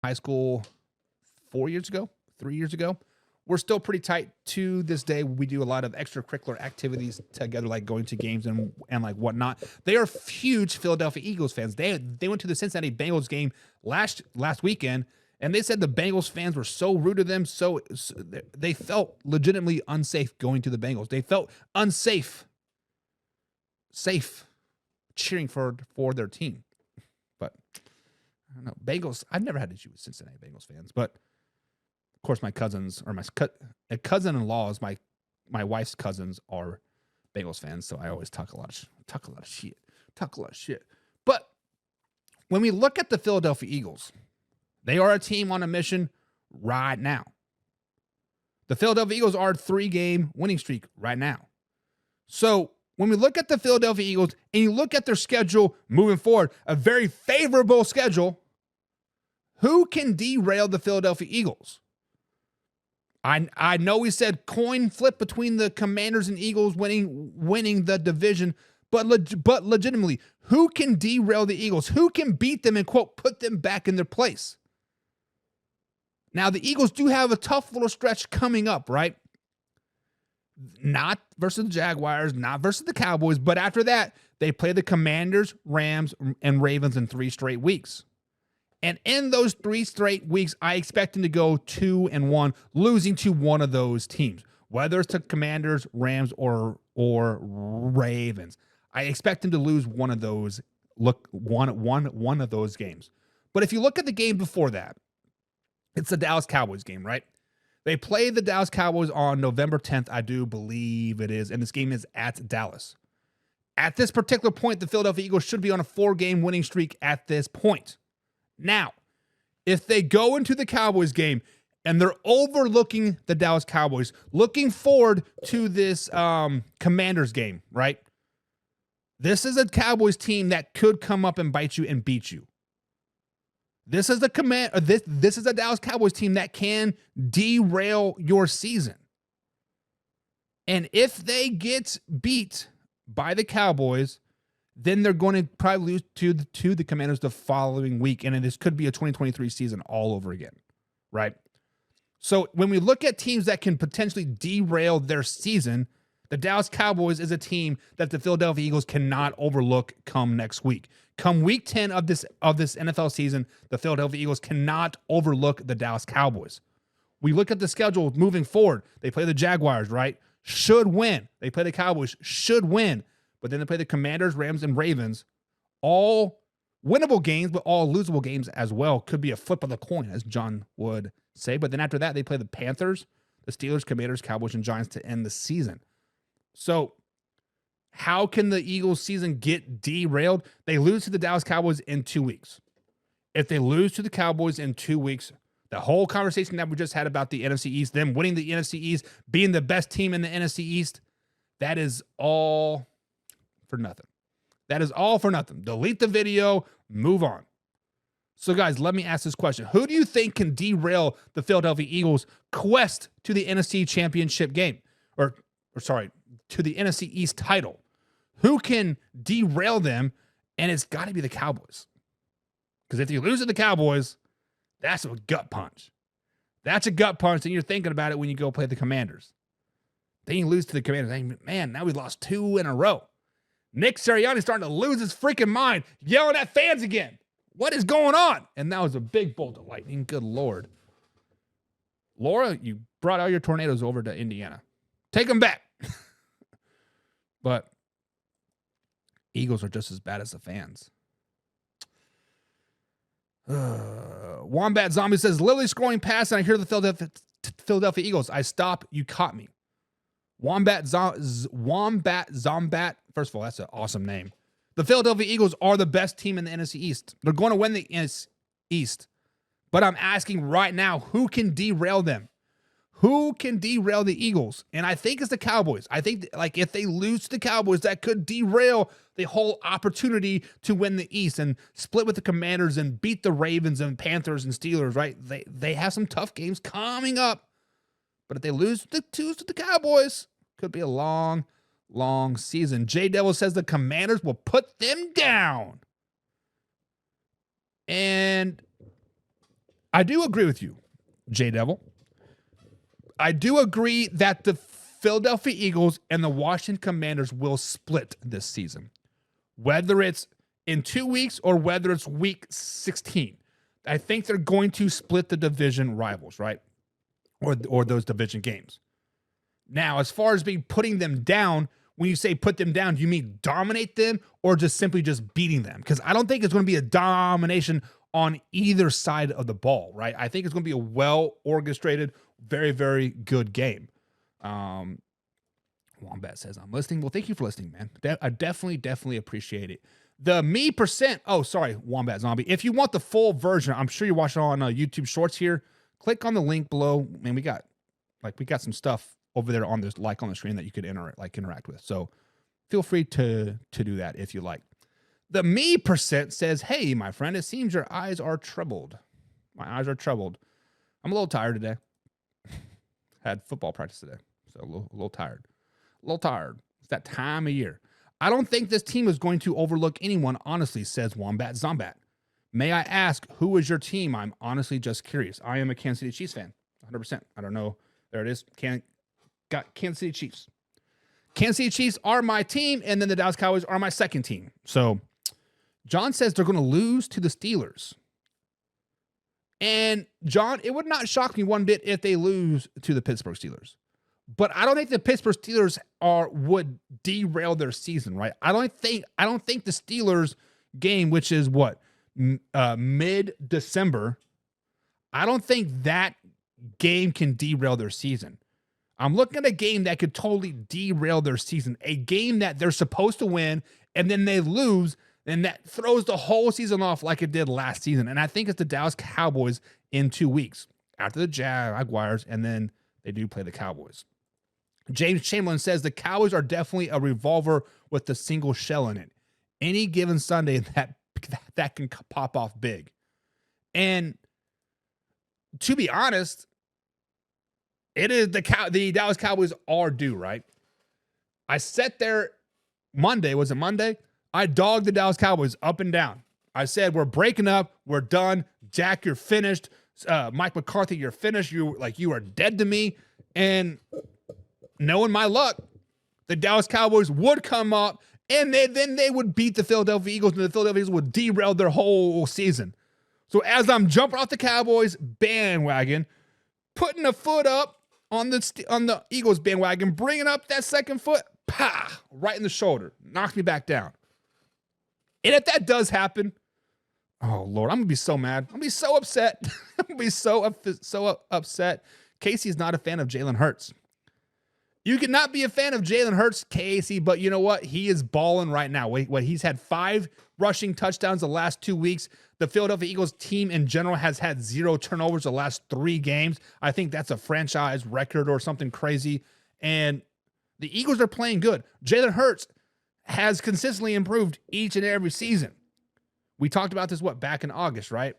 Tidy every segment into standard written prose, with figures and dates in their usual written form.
high school 3 years ago. We're still pretty tight to this day. We do a lot of extracurricular activities together, like going to games and like whatnot. They are huge Philadelphia Eagles fans. They went to the Cincinnati Bengals game last weekend, and they said the Bengals fans were so rude to them, so they felt legitimately unsafe going to the Bengals. They felt safe cheering for their team. But I don't know, Bengals. I've never had an issue with Cincinnati Bengals fans, but of course, my cousins or my cousin-in-laws, my wife's cousins are Bengals fans, so I always talk a lot of shit. But when we look at the Philadelphia Eagles, they are a team on a mission right now. The Philadelphia Eagles are a 3-game winning streak right now. So when we look at the Philadelphia Eagles and you look at their schedule moving forward, a very favorable schedule, who can derail the Philadelphia Eagles? I know we said coin flip between the Commanders and Eagles winning the division, but legitimately, who can derail the Eagles? Who can beat them and, quote, put them back in their place? Now, the Eagles do have a tough little stretch coming up, right? Not versus the Jaguars, not versus the Cowboys, but after that, they play the Commanders, Rams, and Ravens in 3 straight weeks. And in those 3 straight weeks, I expect them to go 2-1, losing to one of those teams, whether it's the Commanders, Rams, or Ravens. I expect them to lose one of those. One of those games. But if you look at the game before that, it's the Dallas Cowboys game, right? They play the Dallas Cowboys on November 10th, I do believe it is, and this game is at Dallas. At this particular point, the Philadelphia Eagles should be on a 4-game winning streak at this point. Now, if they go into the Cowboys game and they're overlooking the Dallas Cowboys, looking forward to this Commanders game, right? This is a Cowboys team that could come up and bite you and beat you. This is this is a Dallas Cowboys team that can derail your season. And if they get beat by the Cowboys, then they're going to probably lose to the Commanders the following week. And this could be a 2023 season all over again, right? So when we look at teams that can potentially derail their season, the Dallas Cowboys is a team that the Philadelphia Eagles cannot overlook come next week. Come week 10 of this NFL season, the Philadelphia Eagles cannot overlook the Dallas Cowboys. We look at the schedule moving forward. They play the Jaguars, right? Should win. They play the Cowboys, should win. But then they play the Commanders, Rams, and Ravens. All winnable games, but all losable games as well. Could be a flip of the coin, as John would say. But then after that, they play the Panthers, the Steelers, Commanders, Cowboys, and Giants to end the season. So how can the Eagles season get derailed? They lose to the Dallas Cowboys in 2 weeks. If they lose to the Cowboys in 2 weeks, the whole conversation that we just had about the NFC East, them winning the NFC East, being the best team in the NFC East, that is all for nothing. That is all for nothing. Delete the video, move on. So guys, let me ask this question. Who do you think can derail the Philadelphia Eagles' quest to the NFC Championship game? Or to the NFC East title? Who can derail them? And it's got to be the Cowboys. Because if you lose to the Cowboys, that's a gut punch. That's a gut punch, and you're thinking about it when you go play the Commanders. Then you lose to the Commanders. Man, now we lost 2 in a row. Nick Sirianni's starting to lose his freaking mind, yelling at fans again. What is going on? And that was a big bolt of lightning. Good Lord. Laura, you brought all your tornadoes over to Indiana. Take them back. But Eagles are just as bad as the fans. Wombat Zombie says, literally scrolling past and I hear the Philadelphia Eagles. I stop, you caught me. Wombat Zombat. First of all, that's an awesome name. The Philadelphia Eagles are the best team in the NFC East. They're going to win the NFC East. But I'm asking right now, who can derail them? Who can derail the Eagles? And I think it's the Cowboys. I think if they lose to the Cowboys, that could derail the whole opportunity to win the East and split with the Commanders and beat the Ravens and Panthers and Steelers, right? They have some tough games coming up. But if they lose to the Cowboys, could be a long, long season. J Devil says the Commanders will put them down. And I do agree with you, J Devil. I do agree that the Philadelphia Eagles and the Washington Commanders will split this season, whether it's in 2 weeks or whether it's week 16. I think they're going to split the division rivals, right? Or those division games. Now, as far as putting them down, when you say put them down, do you mean dominate them or just simply just beating them? Because I don't think it's going to be a domination on either side of the ball, right? I think it's going to be a well-orchestrated, very, very good game. Wombat says, I'm listening. Well, thank you for listening, man. I definitely appreciate it. The me percent, oh, sorry, Wombat Zombie. If you want the full version, I'm sure you're watching on YouTube Shorts here. Click on the link below. Man, we got some stuff over there on this, on the screen that you could interact with. So feel free to do that if you like. The me percent says, hey, my friend, it seems your eyes are troubled. My eyes are troubled. I'm a little tired today. Had football practice today, so a little tired. A little tired. It's that time of year. I don't think this team is going to overlook anyone, honestly, says Wombat Zombat. May I ask, who is your team? I'm honestly just curious. I am a Kansas City Chiefs fan, 100%. I don't know. There it is. Got Kansas City Chiefs. Kansas City Chiefs are my team, and then the Dallas Cowboys are my second team. So John says they're going to lose to the Steelers. And John, it would not shock me one bit if they lose to the Pittsburgh Steelers. But I don't think the Pittsburgh Steelers would derail their season, right? I don't think the Steelers game, which is what, mid-December, I don't think that game can derail their season. I'm looking at a game that could totally derail their season, a game that they're supposed to win, and then they lose, and that throws the whole season off like it did last season. And I think it's the Dallas Cowboys in 2 weeks after the Jaguars, and then they do play the Cowboys. James Chamberlain says the Cowboys are definitely a revolver with a single shell in it. Any given Sunday, that can pop off big. And to be honest, it is the Dallas Cowboys are due, right? I sat there Monday. Was it Monday? I dogged the Dallas Cowboys up and down. I said, we're breaking up. We're done. Jack, you're finished. Mike McCarthy, you're finished. You are dead to me. And knowing my luck, the Dallas Cowboys would come up and then they would beat the Philadelphia Eagles, and the Philadelphia Eagles would derail their whole season. So as I'm jumping off the Cowboys bandwagon, putting a foot up on the Eagles bandwagon, bringing up that second foot, right in the shoulder, knocks me back down. And if that does happen, oh Lord, I'm gonna be so mad. I'm gonna be so upset. I'm gonna be so upset. Casey's not a fan of Jalen Hurts. You cannot be a fan of Jalen Hurts, Casey, but you know what? He is balling right now. He's had 5 rushing touchdowns the last 2 weeks. The Philadelphia Eagles team in general has had 0 turnovers the last 3 games. I think that's a franchise record or something crazy. And the Eagles are playing good. Jalen Hurts has consistently improved each and every season. We talked about this, back in August, right?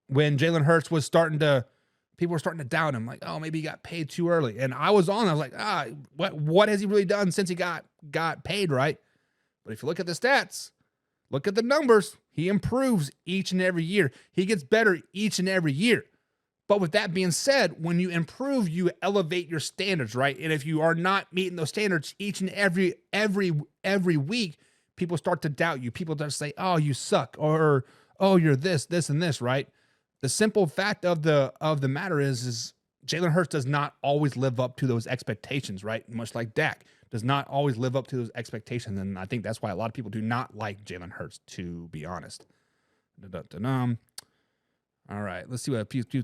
When Jalen Hurts was people were starting to doubt him, like, oh, maybe he got paid too early. And I was like, what has he really done since he got paid, right? But if you look at the stats, look at the numbers, he improves each and every year. He gets better each and every year. But with that being said, when you improve, you elevate your standards, right? And if you are not meeting those standards each and every week, people start to doubt you. People start to say, oh, you suck, or oh, you're this, and this, right? The simple fact of the matter is Jalen Hurts does not always live up to those expectations, right? Much like Dak does not always live up to those expectations. And I think that's why a lot of people do not like Jalen Hurts, to be honest. All right, let's see what a few